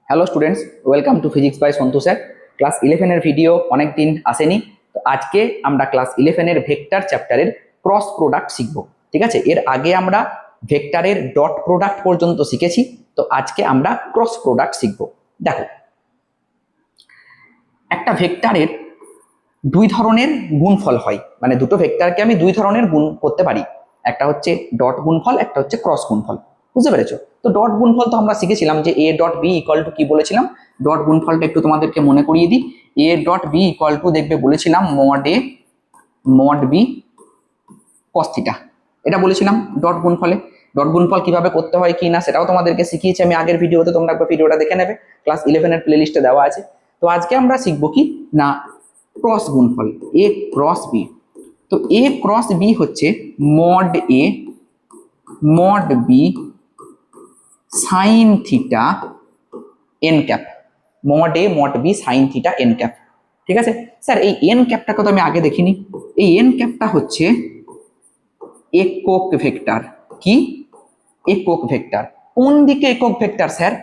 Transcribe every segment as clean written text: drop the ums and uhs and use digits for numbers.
Hello students, welcome to physics by Santu sir. Class 11-এর video অনেক দিন আসেনি, তো আজকে আমরা ক্লাস 11-এর ভেক্টর চ্যাপ্টারের ক্রস প্রোডাক্ট শিখব। ঠিক আছে, এর আগে আমরা ভেক্টরের ডট প্রোডাক্ট পর্যন্ত শিখেছি, তো আজকে আমরা ক্রস প্রোডাক্ট শিখব। দেখো, একটা ভেক্টরের দুই ধরনের গুণফল হয়, মানে দুটো ভেক্টরকে আমি দুই ধরনের গুণ করতে পারি, একটা হচ্ছে ডট গুণফল, একটা হচ্ছে ক্রস গুণফল। বুঝতে পেরেছো? তো ডট গুণফল তো আমরা শিখেছিলাম যে A dot B equal to কি বলেছিলাম। ডট গুণফলটা একটু তোমাদেরকে মনে করিয়ে দিই। A dot B equal to দেখবে বলেছিলাম mod A mod B cos theta, এটা বলেছিলাম ডট গুণফলে। ডট গুণফল কিভাবে করতে হয় কি না সেটাও তোমাদেরকে শিখিয়েছি আমি আগের ভিডিওতে, তোমরা একবার ভিডিওটা দেখে নেবে, ক্লাস 11-এর প্লে লিস্টে দেওয়া আছে। তো আজকে আমরা শিখবো কি না ক্রস গুণফল, এ ক্রস বি। তো এ ক্রস বি হচ্ছে mod A mod B sine theta n cap, mod A mod B sine theta n cap. ঠিক আছে স্যার, এই এন ক্যাপটাকে তো আমি আগে দেখিনি। এই এন ক্যাপটা হচ্ছে একক ভেক্টর। কি একক ভেক্টর? কোন দিকে একক ভেক্টর স্যার?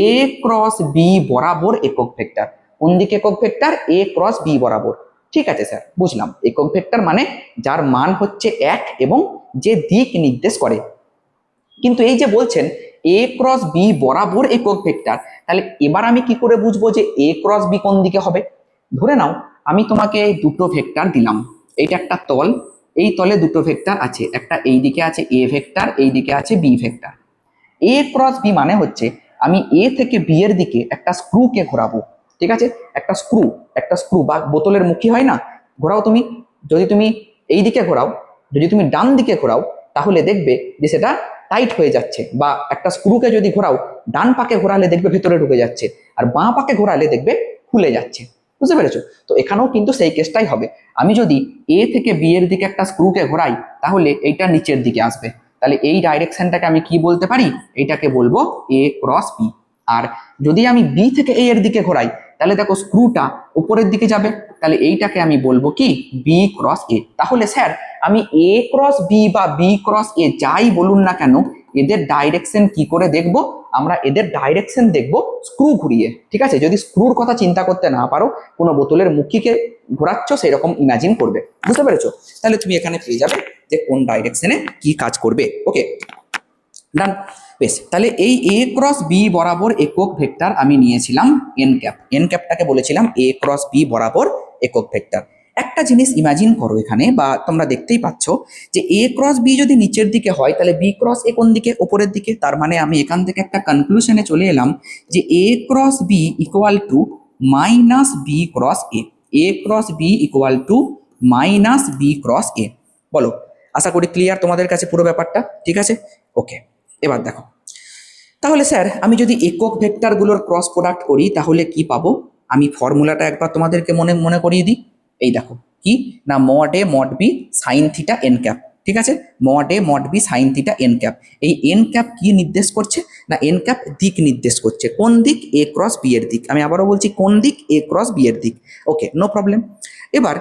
এ ক্রস বি বরাবর একক ভেক্টর। কোন দিকে একক ভেক্টর? এ ক্রস বি বরাবর। ঠিক আছে স্যার, বুঝলাম। একক ভেক্টর মানে যার মান হচ্ছে 1 এবং যে দিক নির্দেশ করে। কিন্তু এই যে বলছেন এ ক্রস বি বরাবর একক ভেক্টর, তাহলে এবার আমি কি করে বুঝবো যে এ ক্রস বি কোন দিকে হবে? ধরে নাও আমি তোমাকে দুটো ভেক্টর দিলাম, এইটা একটা তল, এই তলে দুটো ভেক্টর আছে, একটা এই দিকে আছে এ ভেক্টর, এই দিকে আছে বি ভেক্টর। এ ক্রস বি মানে হচ্ছে আমি এ থেকে বি এর দিকে একটা স্ক্রুকে ঘোরাবো। ঠিক আছে, একটা স্ক্রু বা বোতলের মুখী হয় না, ঘোরাও তুমি। যদি তুমি এই দিকে ঘোরাও, যদি তুমি ডান দিকে ঘোরাও, তাহলে দেখবে যে সেটা টাইট হয়ে যাচ্ছে, বা একটা স্ক্রুকে যদি ঘোরাও ডান পাকে ঘোরালে দেখবে ভেতরে ঢুকে যাচ্ছে, আর বাঁ পাকে ঘোরালে দেখবে খুলে যাচ্ছে। বুঝতে পেরেছো? তো এখানেও কিন্তু সেই কেসটাই হবে। আমি যদি এ থেকে বি এর দিকে একটা স্ক্রুকে ঘোরাই, তাহলে এইটা নিচের দিকে আসবে। তাহলে এই ডাইরেকশনটাকে আমি কি বলতে পারি? এইটাকে বলবো এ ক্রস বি। আর যদি আমি বি থেকে এ এর দিকে ঘোরাই, তাহলে দেখো স্ক্রুটা উপরের দিকে যাবে, তাহলে এইটাকে আমি বলবো কি বি ক্রস এ। তাহলে স্যার আমি এ ক্রস বি বা বি ক্রস এ যাই বলুন না কেন, এদের ডাইরেকশন কি করে দেখব? আমরা এদের ডাইরেকশন দেখব স্ক্রু ঘুরিয়ে। ঠিক আছে, যদি স্ক্রুর কথা চিন্তা করতে না পারো, কোনো বোতলের মুখীকে ঘোরাচ্ছ সেরকম ইমাজিন করবে। বুঝতে পেরেছো? তাহলে তুমি এখানে পেয়ে যাবে যে কোন ডাইরেকশনে কি কাজ করবে। ওকে, ডান। বেশ, তাহলে এই এ ক্রস বি বরাবর একক ভেক্টর আমি নিয়েছিলাম এন ক্যাপ। এন ক্যাপটাকে বলেছিলাম এ ক্রস বি বরাবর একক ভেক্টর। একটা জিনিস ইমাজিন করো এখানে, বা তোমরা দেখতেই পাচ্ছ যে এ ক্রস বি যদি নিচের দিকে হয়, তাহলে বি ক্রস এ কোন দিকে? ওপরের দিকে। তার মানে আমি এখান থেকে একটা কনক্লুশনে চলে এলাম যে A cross B equal to minus B cross A. A cross B equal to minus B cross A. বলো, আশা করি ক্লিয়ার তোমাদের কাছে পুরো ব্যাপারটা? ঠিক আছে, ওকে। এবার দেখো, তাহলে স্যার আমি যদি একক ভেক্টরগুলোর ক্রস প্রোডাক্ট করি তাহলে কি পাবো? আমি ফর্মুলাটা একবার তোমাদেরকে মনে মনে করিয়ে দিই। এই দেখো, কি না mod A mod B sine theta n cap. ঠিক আছে, mod A mod B sine theta n cap. এই এন ক্যাপ কি নির্দেশ করছে? না এন ক্যাপ দিক নির্দেশ করছে। কোন দিক? এ ক্রস বি এর দিক। আমি আবারও বলছি, কোন দিক? এ ক্রস বি এর দিক। ওকে, নো প্রবলেম। এবার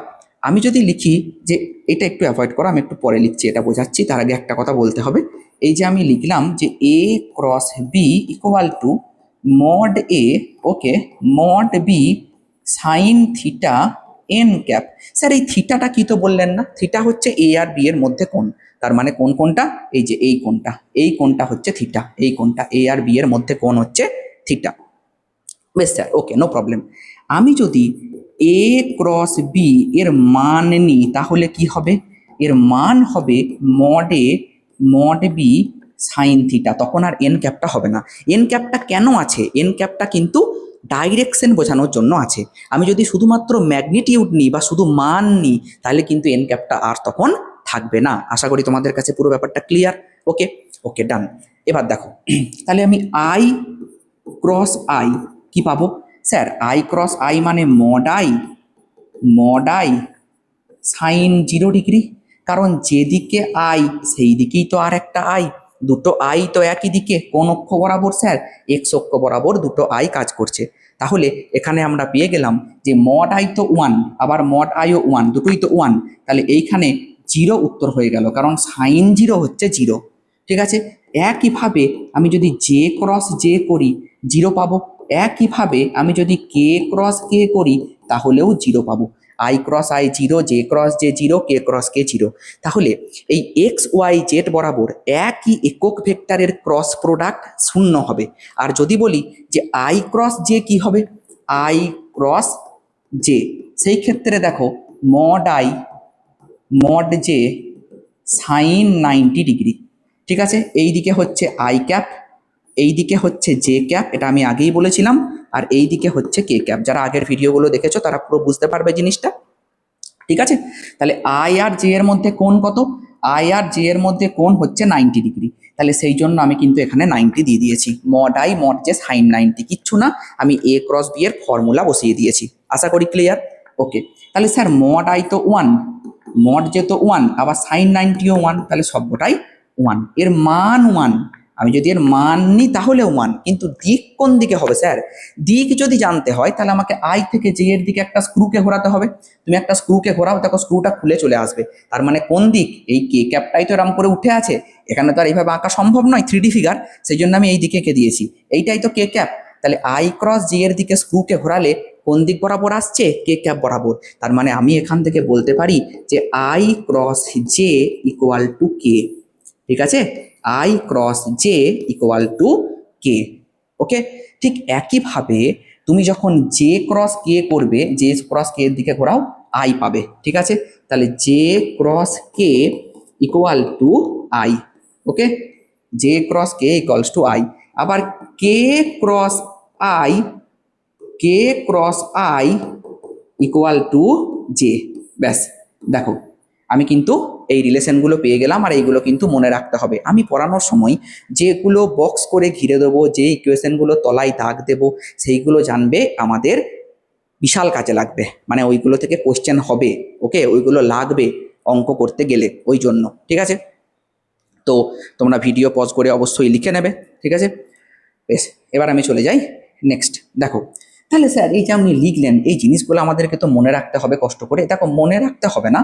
আমি যদি লিখি যে, এটা একটু অ্যাভয়েড করো, আমি একটু পরে লিখছি, এটা বোঝাচ্ছি। তার আগে একটা কথা বলতে হবে। এই যে আমি লিখলাম যে A cross B equal to mod A, okay, mod B sine theta n cap. Sir এই থিটাটা কি তো বললেন না? থিটা হচ্ছে এ আর বি এর মধ্যে কোণ। তার মানে কোন কোণটা? এই যে এই কোণটা, এই কোণটা হচ্ছে থিটা। এই কোণটা এ আর বি এর মধ্যে কোণ হচ্ছে থিটা। বেশ স্যার, ওকে, নো প্রবলেম। আমি যদি এ ক্রস বি এর মান নিই তাহলে কি হবে? এর মান হবে mod A mod B sine theta. তখন আর এন ক্যাপটা হবে না। এন ক্যাপটা কেন আছে? এন ক্যাপটা কিন্তু ডাইরেকশন বোঝানোর জন্য আছে। আমি যদি শুধুমাত্র ম্যাগনিটিউড নিই বা শুধু মান নিই, তাহলে কিন্তু এন ক্যাপটা আর তখন থাকবে না। আশা করি তোমাদের কাছে পুরো ব্যাপারটা ক্লিয়ার। ওকে, ওকে, ডান। এবার দেখো, তাহলে আমি আই ক্রস আই কি পাবো? স্যার আই ক্রস আই মানে মড আই সাইন 0 ডিগ্রি। কারণ যেদিকে আই সেই দিকেই তো আর একটা আই, দুটো আই তো একই দিকে। কোন অক্ষ বরাবর? স্যার এক্স অক্ষ বরাবর দুটো আই কাজ করছে। তাহলে এখানে আমরা পেয়ে গেলাম যে মড আই তো 1, আবার মড আইও 1, দুটোই তো 1। তাহলে এইখানে 0 উত্তর হয়ে গেল, কারণ সাইন 0 হচ্ছে 0। ঠিক আছে, একইভাবে আমি যদি জে ক্রস জে করি 0 পাবো। একইভাবে আমি যদি কে ক্রস কে করি তাহলেও জিরো পাবো। I cross I zero, J cross J zero, K cross K zero. তাহলে এই এক্স ওয়াই জেড বরাবর একই একক ভেক্টরের ক্রস প্রোডাক্ট শূন্য হবে। আর যদি বলি যে আই ক্রস জে কি হবে, আই ক্রস জে, সেই ক্ষেত্রে দেখো mod I mod J sine 90 degree. ঠিক আছে, এই দিকে হচ্ছে আই ক্যাপ, এই দিকে হচ্ছে জে ক্যাপ, এটা আমি আগেই বলেছিলাম, আর এই দিকে হচ্ছে কে ক্যাপ। যারা আগের ভিডিওগুলো দেখেছো তারা পুরো বুঝতে পারবে জিনিসটা। ঠিক আছে, তাহলে আই আর জে এর মধ্যে কোণ কত, আই আর জে এর মধ্যে কোণ হচ্ছে 90 ডিগ্রি। তাহলে সেই জন্য আমি কিন্তু এখানে 90 দিয়ে দিয়েছি, mod I mod J sine 90, কিচ্ছু না, আমি এ ক্রস বি এর ফর্মুলা বসিয়ে দিয়েছি। আশা করি ক্লিয়ার। ওকে, তাহলে স্যার মড আই তো 1, মড জে তো 1, আবার সাইন 90ও 1, তাহলে সবটাই 1, এর মান 1। আমি যদি এর মান নিই তাহলে 1, কিন্তু দিক কোন দিকে হবে স্যার? দিক যদি জানতে হয় তাহলে আমাকে আই থেকে জে এর দিকে একটা স্ক্রুকে ঘোরাতে হবে। তুমি একটা স্ক্রুকে ঘোরাও, দেখো স্ক্রুটা খুলে চলে আসবে। তার মানে কোন দিক? এই কে ক্যাপটাই তো এরম করে উঠে আছে, এখানে তো আর এইভাবে আঁকা সম্ভব নয় 3D ফিগার, সেই জন্য আমি এই দিকে এঁকে দিয়েছি। এইটাই তো কে ক্যাপ। তাহলে আই ক্রস জে এর দিকে স্ক্রুকে ঘোরালে কোন দিক বরাবর আসছে? কে ক্যাপ বরাবর। তার মানে আমি এখান থেকে বলতে পারি যে i cross j equal to k. ঠিক আছে, i cross j equal to k. Okay, ঠিক একইভাবে তুমি যখন জে ক্রস কে করবে, জে ক্রস কে এর দিকে ঘোরাও, আই পাবে। ঠিক আছে, তাহলে j cross k equal to i. Okay, j cross k equals to i. আবার k cross i, k cross i equal to j. ব্যাস, দেখো আমি কিন্তু এই রিলেশনগুলো পেয়ে গেলাম, আর এইগুলো কিন্তু মনে রাখতে হবে। আমি পড়ানোর সময় যেগুলো বক্স করে ঘিরে দেবো, যে ইকুয়েশনগুলো তলায় দাগ দেবো, সেইগুলো জানবে আমাদের বিশাল কাজে লাগবে, মানে ওইগুলো থেকে কোশ্চেন হবে। ওকে, ওইগুলো লাগবে অঙ্ক করতে গেলে, ওই জন্য। ঠিক আছে, তো তোমরা ভিডিও পজ করে অবশ্যই লিখে নেবে। ঠিক আছে, বেশ, এবার আমি চলে যাই নেক্সট। দেখো, তাহলে স্যার এই যে আপনি লিখলেন, এই জিনিসগুলো আমাদেরকে তো মনে রাখতে হবে কষ্ট করে। দেখো, মনে রাখতে হবে না,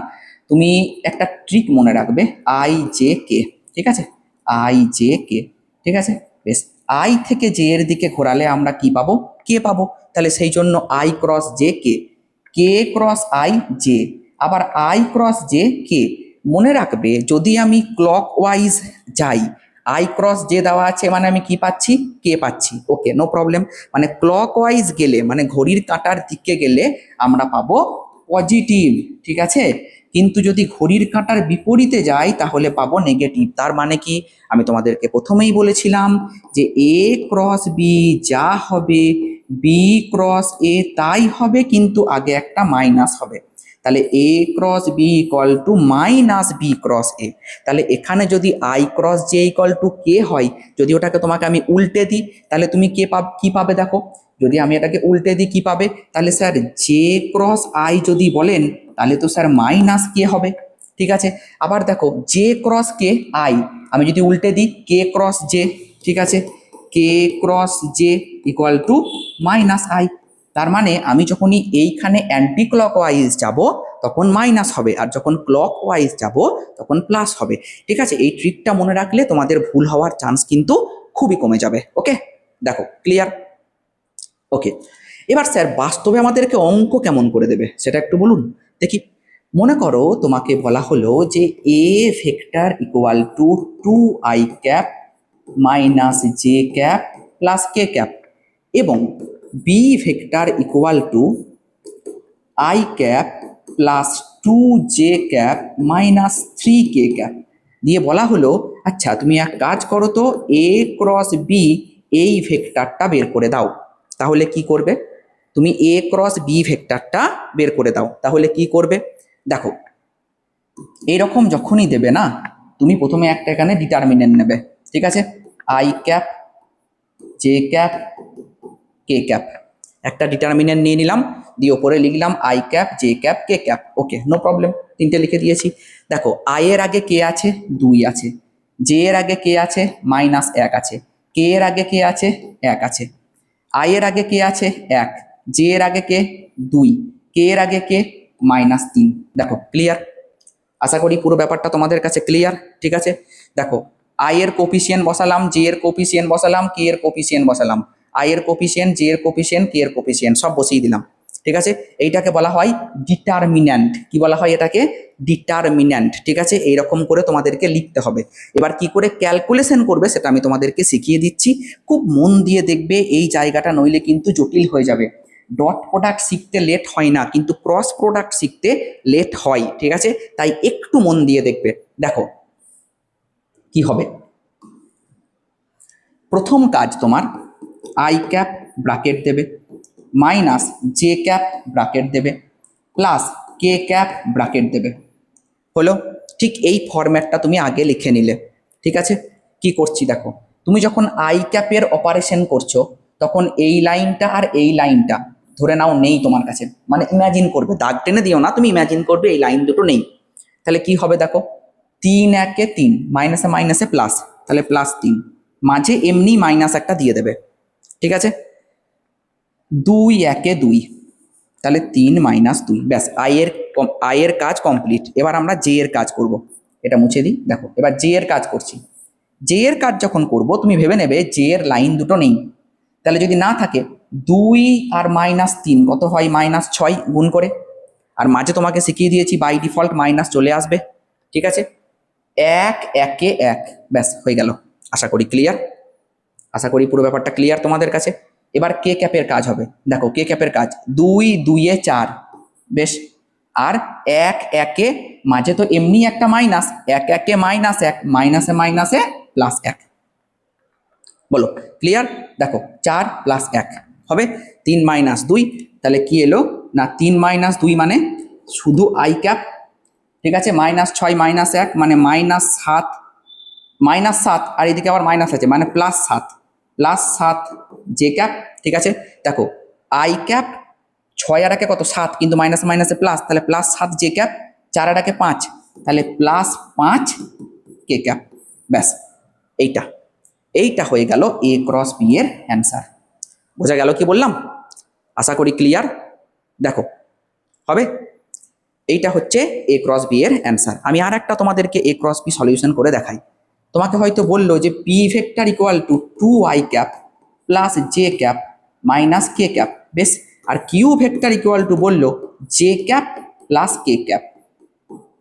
তুমি একটা ট্রিক মনে রাখবে, আই জে কে। ঠিক আছে, আই জে কে। ঠিক আছে, বেশ, আই থেকে জে এর দিকে ঘোরালে আমরা কি পাবো? কে পাবো। তাহলে সেই জন্য I cross J K, K cross I J, আবার আই ক্রস জে কে। মনে রাখবে, যদি আমি ক্লক ওয়াইজ যাই, আই ক্রস জে দেওয়া আছে মানে আমি কি পাচ্ছি? কে পাচ্ছি। ওকে, নো প্রবলেম। মানে ক্লক ওয়াইজ গেলে, মানে ঘড়ির কাঁটার দিকে গেলে আমরা পাবো পজিটিভ। ঠিক আছে, কিন্তু যদি ঘড়ির কাঁটার বিপরীতে যাই তাহলে পাবো নেগেটিভ। তার মানে কি? আমি তোমাদেরকে প্রথমেই বলেছিলাম যে এ ক্রস বি যা হবে, বি ক্রস এ তাই হবে, কিন্তু আগে একটা মাইনাস হবে। তাহলে A cross B equal to minus B cross A. তাহলে এখানে যদি i cross j equal to k হয়, যদি ওটাকে তোমাকে আমি উল্টে দিই তাহলে তুমি কি পাবে? দেখো, যদি আমি এটাকে উল্টে দিই কি পাবে? তাহলে স্যার জে ক্রস আই যদি বলেন তাহলে তো স্যার মাইনাস কে হবে। ঠিক আছে, আবার দেখো জে ক্রস কে আই, আমি যদি উল্টে দিই কে ক্রস জে। ঠিক আছে, k cross j equal to minus i. তার মানে আমি যখনই এইখানে অ্যান্টি ক্লক ওয়াইজ যাবো তখন মাইনাস হবে, আর যখন ক্লক ওয়াইজ যাবো তখন প্লাস হবে। ঠিক আছে, এই ট্রিকটা মনে রাখলে তোমাদের ভুল হওয়ার চান্স কিন্তু খুবই কমে যাবে। ওকে, দেখো ক্লিয়ার। ওকে, এবার স্যার বাস্তবে আমাদেরকে অঙ্ক কেমন করে দেবে সেটা একটু বলুন দেখি। মনে করো তোমাকে বলা হলো যে A vector equal to 2i cap minus j cap plus k cap, এবং B vector equal to i cap plus 2j cap minus 3k cap দিয়ে বলা হলো, আচ্ছা তুমি এক কাজ করো তো, এ ক্রস বি এই ভেক্টরটা বের করে দাও। তাহলে কি করবে? তুমি এ ক্রস বি ভেক্টরটা বের করে দাও, তাহলে কি করবে? দেখো, এইরকম যখনই দেবে না, তুমি প্রথমে একটা এখানে ডিটারমিনেন্ট নেবে। ঠিক আছে, I cap J cap K cap, একটা ডিটারমিনেন্ট নিয়ে নিলাম, দিয়ে ওপরে লিখলাম I cap J cap K cap. Okay, no problem, তিনটে লিখে দিয়েছি। দেখো, আই এর আগে কে আছে? 2 আছে। জে এর আগে কে আছে? -1 আছে। কে এর আগে কে আছে? 1 আছে। আই এর আগে কে আছে? 1। জে এর আগে কে? 2। কে এর আগে কে? -3। দেখো ক্লিয়ার, আশা করি পুরো ব্যাপারটা তোমাদের কাছে ক্লিয়ার। ঠিক আছে, দেখো আই এর কোফিসিয়েন্ট বসালাম, জে এর কোফিসিয়েন্ট বসালাম, কে এর কোফিসিয়েন্ট বসালাম। আই এর কোফিসিয়েন্ট, জে এর কোফিসিয়েন্ট, কে এর কোফিসিয়েন্ট সব বসিয়ে দিলাম। ঠিক আছে, এইটাকে বলা হয় ডিটারমিন্যান্ট। কি বলা হয় এটাকে? ডিটারমিন্যান্ট। ঠিক আছে, এইরকম করে তোমাদেরকে লিখতে হবে। এবার কি করে ক্যালকুলেশন করবে সেটা আমি তোমাদেরকে শিখিয়ে দিচ্ছি, খুব মন দিয়ে দেখবে এই জায়গাটা, নইলে কিন্তু জটিল হয়ে যাবে। ডট প্রোডাক্ট শিখতে লেট হয় না, কিন্তু ক্রস প্রোডাক্ট শিখতে লেট হয়। ঠিক আছে, তাই একটু মন দিয়ে দেখবে। দেখো কি হবে। প্রথম কাজ তোমার আই ক্যাপ ব্র্যাকেট দেবে, মাইনাস জে ক্যাপ ব্র্যাকেট দেবে, প্লাস কে ক্যাপ ব্র্যাকেট দেবে। হলো? ঠিক এই ফরম্যাটটা তুমি আগে লিখে নিলে। ঠিক আছে, কি করছি দেখো, তুমি যখন আই ক্যাপের অপারেশন করছো তখন এই লাইনটা আর এই লাইনটা ধরে নাও নেই তোমার কাছে, মানে ইমাজিন করবে, দাগ টেনে দিও না, তুমি ইমাজিন করবে এই লাইন দুটো নেই। তাহলে কি হবে দেখো, 3 একে 3, মাইনাসে মাইনাসে প্লাস, তাহলে +3, মাঝে এমনি মাইনাস একটা দিয়ে দেবে। ঠিক আছে, 2 একে 2, তাহলে 3 - 2, ব্যাস আই এর কাজ কমপ্লিট। এবার আমরা জে এর কাজ করব। এটা মুছে দিই। দেখো এবার জে এর কাজ করছি। জে এর কাজ যখন করব তুমি ভেবে নেবে জে এর লাইন দুটো নেই। তাহলে যদি না থাকে, 2 আর -3 কত হয়? -6 গুণ করে। আর মাঝে তোমাকে শিখিয়ে দিয়েছি বাই ডিফল্ট মাইনাস চলে আসবে। ঠিক আছে, 1 একে 1, ব্যাস হয়ে গেল। আশা করি ক্লিয়ার, আশা করি পুরো ব্যাপারটা ক্লিয়ার তোমাদের কাছে। এবার কে ক্যাপের কাজ হবে। দেখো কে ক্যাপের কাজ 2 2 এ 4, বেশ। আর 1 একে, মাঝে তো এমনি একটা মাইনাস, 1 একে -1, মাইনাসে মাইনাসে +1। বলো ক্লিয়ার? দেখো 4 + 1 হবে 3 - 2, তাহলে কি এলো না 3 - 2 মানে শুধু আই ক্যাপ। ঠিক আছে, -6 -1 মানে -7, -7, আর এদিকে আবার মাইনাস আছে মানে +7, +7 জে ক্যাপ। ঠিক আছে, দেখো আই ক্যাপ 6 আর একে কত 7, কিন্তু মাইনাসে মাইনাসে প্লাস, তাহলে +7 জে ক্যাপ, 4 আর একে 5, তাহলে +5 কে ক্যাপ। ব্যাস, এইটা এইটা হয়ে গেল এ ক্রস বি এর অ্যান্সার। বোঝা গেল কি বললাম? আশা করি ক্লিয়ার। দেখো হবে, এইটা হচ্ছে এ ক্রস বি এর অ্যান্সার। আমি আর একটা তোমাদেরকে এ ক্রস বি সলিউশন করে দেখাই। তোমাকে হয়তো বললো যে P vector equal to 2i cap plus J cap minus K cap, বেশ। আর কিউ ভেক্টর ইকুয়াল টু বললো J cap plus k cap.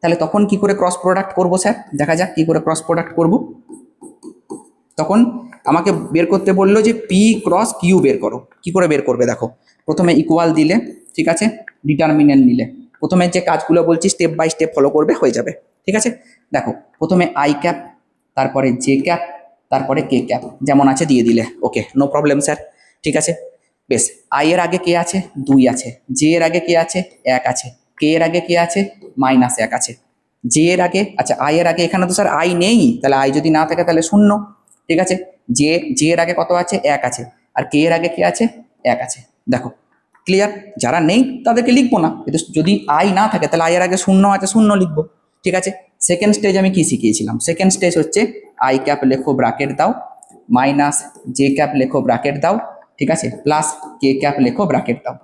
তাহলে তখন কি করে ক্রস প্রোডাক্ট করবো স্যার? দেখা যাক কি করে ক্রস প্রোডাক্ট করব। তখন আমাকে বের করতে বললো যে পি ক্রস কিউ বের করো। কি করে বের করবে দেখো, প্রথমে ইকুয়াল দিলে, ঠিক আছে, ডিটারমিনেন্ট নিলে, প্রথমে যে কাজগুলো বলছি স্টেপ বাই স্টেপ ফলো করবে, হয়ে যাবে। ঠিক আছে, দেখো প্রথমে আই ক্যাপ, তারপরে জে ক্যাপ, তারপরে কে ক্যাপ, যেমন আছে দিয়ে দিলে। ওকে, নো প্রবলেম স্যার। ঠিক আছে, বেশ। আই এর আগে কে আছে? 2 আছে। জে এর আগে কে আছে? 1 আছে। কে এর আগে কে আছে? -1 আছে। জে এর আগে, আচ্ছা আই এর আগে এখানে তো স্যার আই নেই, তাহলে আই যদি না থাকে তাহলে 0। ঠিক আছে, জে এর আগে কত আছে? 1 আছে। আর কে এর আগে কে আছে? 1 আছে। দেখো ক্লিয়ার? যারা নেই তাদেরকে লিখবো না, কিন্তু যদি আই না থাকে তাহলে আই এর আগে 0 আছে, 0 লিখবো। ঠিক আছে, সেকেন্ড স্টেজ আমি কি শিখিয়েছিলাম? সেকেন্ড স্টেজ হচ্ছে আই ক্যাপ লেখো ব্র্যাকেট দাও, মাইনাস জে ক্যাপ লেখো ব্র্যাকেট দাও, ঠিক আছে, প্লাস কে ক্যাপ লেখো ব্র্যাকেট দাও।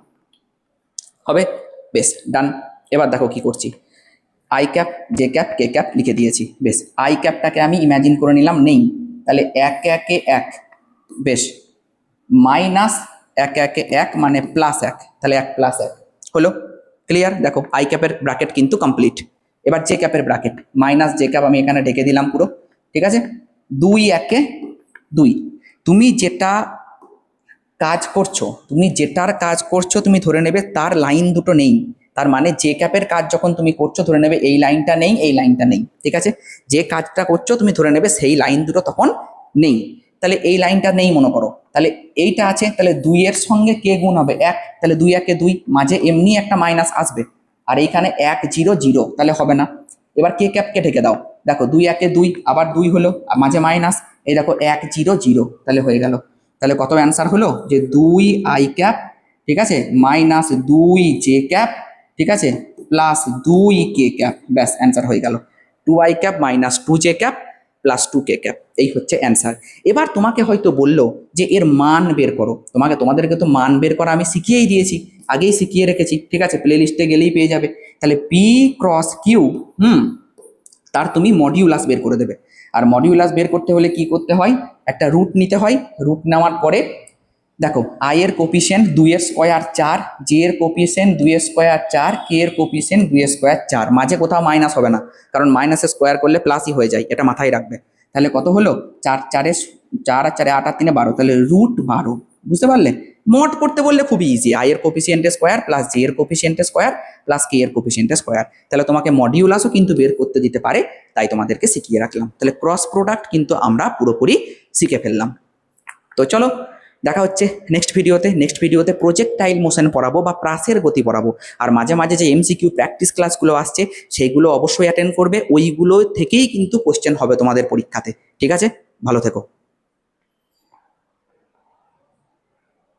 হবে, বেশ ডান। এবার দেখো কি করছি, I cap J cap K cap লিখে দিয়েছি। বেশ, আই ক্যাপটাকে আমি ইমাজিন করে নিলাম নেই, তাহলে 1 একে 1, বেশ, মাইনাস 1 একে 1 মানে +1, তাহলে 1 + 1 হলো। ক্লিয়ার? দেখো আই ক্যাপের ব্র্যাকেট কিন্তু কমপ্লিট। এবার জে ক্যাপের ব্র্যাকেট, মাইনাস জে ক্যাপ আমি এখানে ঢেকে দিলাম পুরো। ঠিক আছে, 2 একে 2, তুমি যেটা কাজ করছো, তুমি যেটার কাজ করছো তুমি ধরে নেবে তার লাইন দুটো নেই। তার মানে জে ক্যাপের কাজ যখন তুমি করছো ধরে নেবে এই লাইনটা নেই, এই লাইনটা নেই। ঠিক আছে, যে কাজটা করছো তুমি ধরে নেবে সেই লাইন দুটো তখন নেই। তাহলে এই লাইনটা নেই মনে করো, তাহলে এইটা আছে, তাহলে 2 এর সঙ্গে কে গুণ হবে? 1, তাহলে 2 একে 2, মাঝে এমনি একটা মাইনাস আসবে, আর এইখানে 1 0 0, তাহলে হবে না। এবার কে ক্যাপকে ঢেকে দাও, দেখো 2 একে 2, আবার 2 হলো, আর মাঝে মাইনাস, এই দেখো 1 0 0, তাহলে হয়ে গেল। তাহলে কত অ্যান্সার হলো যে 2 আই ক্যাপ, ঠিক আছে, মাইনাস 2 জে ক্যাপ, ঠিক আছে, প্লাস 2 কে ক্যাপ। ব্যাস অ্যান্সার হয়ে গেল, 2 I cap minus 2 J cap plus 2 K cap. এই হচ্ছে অ্যান্সার। এবার তোমাকে হয়তো বললো যে এর মান বের করো। তোমাদেরকে তো মান বের করা আমি শিখিয়েই দিয়েছি, আগেই শিখিয়ে রেখেছি। ঠিক আছে, প্লে লিস্টে গেলেই পেয়ে যাবে। তাহলে পি ক্রস কিউ, তার তুমি মডিউলাস বের করে দেবে। আর মডিউলাস বের করতে হলে কি করতে হয়? একটা রুট নিতে হয়। রুট নেওয়ার পরে দেখো আই এর কোপিসিয়েন্ট 2 এর স্কোয়ার 4, জে এর কোপিসিয়েন্ট 2 এর স্কোয়ার 4, কে এর কোপিসিয়েন্ট 2 এর স্কোয়ার 4, মাঝে কোথাও মাইনাস হবে না, কারণ মাইনাসে স্কোয়ার করলে প্লাসই হয়ে যায়, এটা মাথায় রাখবে। তাহলে কত হলো, 4 4 4 আর 4 8 আর 3 12, তাহলে √12। বুঝতে পারলে? মোট করতে বললে খুবই ইজি, আই এর কোপিসিয়েন্টের স্কোয়ার প্লাস জে এর কোপিসিয়েন্টের স্কোয়ার প্লাস কে এর কোপিসিয়েন্টের স্কোয়ার। তাহলে তোমাকে মডিউলাসও কিন্তু বের করতে দিতে পারে, তাই তোমাদেরকে শিখিয়ে রাখলাম। তাহলে ক্রস প্রোডাক্ট কিন্তু আমরা পুরোপুরি শিখে ফেললাম। তো চলো দেখা হচ্ছে নেক্সট ভিডিওতে প্রজেক্টাইল মোশন পড়াবো বা প্রাসের গতি পড়াবো। আর মাঝে মাঝে যে এমসিকিউ প্র্যাকটিস ক্লাসগুলো আসছে সেইগুলো অবশ্যই অ্যাটেন্ড করবে, ওইগুলো থেকেই কিন্তু কোশ্চেন হবে তোমাদের পরীক্ষাতে। ঠিক আছে, ভালো থেকো।